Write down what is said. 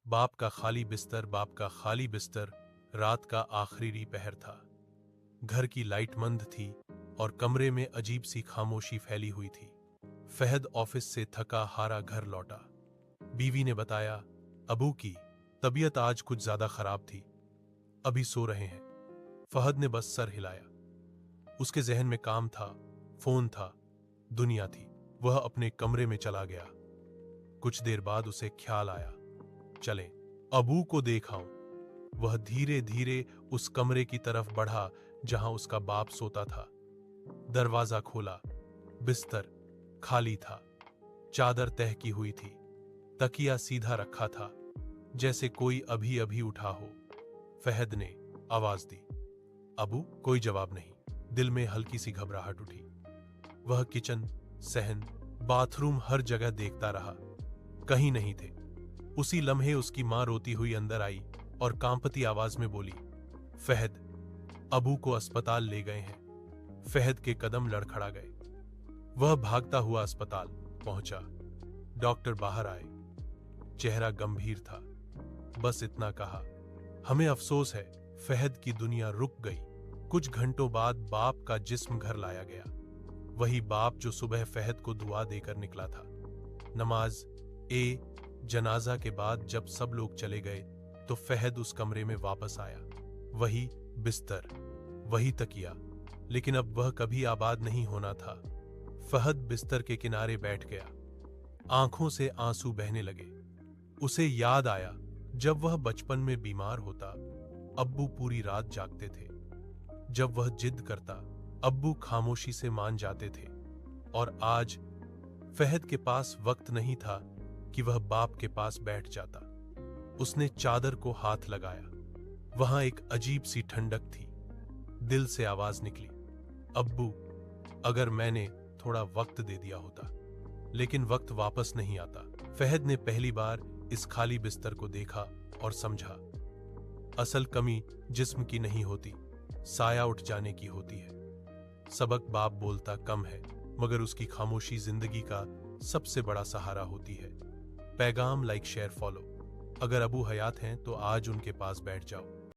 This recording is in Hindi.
बाप का खाली बिस्तर, बाप का खाली बिस्तर। रात का आखिरी पहर था। घर की लाइट मंद थी और कमरे में अजीब सी खामोशी फैली हुई थी। फहद ऑफिस से थका हारा घर लौटा। बीवी ने बताया, अबू की तबीयत आज कुछ ज्यादा खराब थी, अभी सो रहे हैं। फहद ने बस सर हिलाया। उसके जहन में काम था, फोन था, दुनिया थी। वह अपने कमरे में चला गया। कुछ देर बाद उसे ख्याल आया, चलें, अबू को देखाऊं। वह धीरे धीरे उस कमरे की तरफ बढ़ा जहां उसका बाप सोता था। दरवाजा खोला। बिस्तर खाली था। चादर तह की हुई थी। तकिया सीधा रखा था, जैसे कोई अभी अभी उठा हो। फहद ने आवाज दी, अबू। कोई जवाब नहीं। दिल में हल्की सी घबराहट उठी। वह किचन, सहन, बाथरूम हर जगह देखता रहा, कहीं नहीं थे। उसी लम्हे उसकी मां रोती हुई अंदर आई और कांपती आवाज में बोली, फहद, अबू को अस्पताल ले गए हैं। फहद के कदम लड़खड़ा गए। वह भागता हुआ अस्पताल पहुंचा। डॉक्टर बाहर आए। चेहरा गंभीर था। बस इतना कहा, हमें अफसोस है, फहद की दुनिया रुक गई। कुछ घंटों बाद बाप का जिस्म घर लाया गया। वही बाप जो सुबह फहद को दुआ देकर निकला था। नमाज जनाजा के बाद जब सब लोग चले गए तो फहद उस कमरे में वापस आया। वही बिस्तर, वही तकिया, लेकिन अब वह कभी आबाद नहीं होना था। फहद बिस्तर के किनारे बैठ गया। आंखों से आंसू बहने लगे। उसे याद आया जब वह बचपन में बीमार होता, अब्बू पूरी रात जागते थे। जब वह जिद करता, अब्बू खामोशी से मान जाते थे। और आज फहद के पास वक्त नहीं था कि वह बाप के पास बैठ जाता। उसने चादर को हाथ लगाया। वहां एक अजीब सी ठंडक थी। दिल से आवाज निकली, अब्बू, अगर मैंने थोड़ा वक्त दे दिया होता। लेकिन वक्त वापस नहीं आता। फहद ने पहली बार इस खाली बिस्तर को देखा और समझा, असल कमी जिस्म की नहीं होती, साया उठ जाने की होती है। सबक बाप बोलता कम है, मगर उसकी खामोशी जिंदगी का सबसे बड़ा सहारा होती है। पैगाम लाइक, शेयर, फॉलो। अगर अबू हयात हैं तो आज उनके पास बैठ जाओ।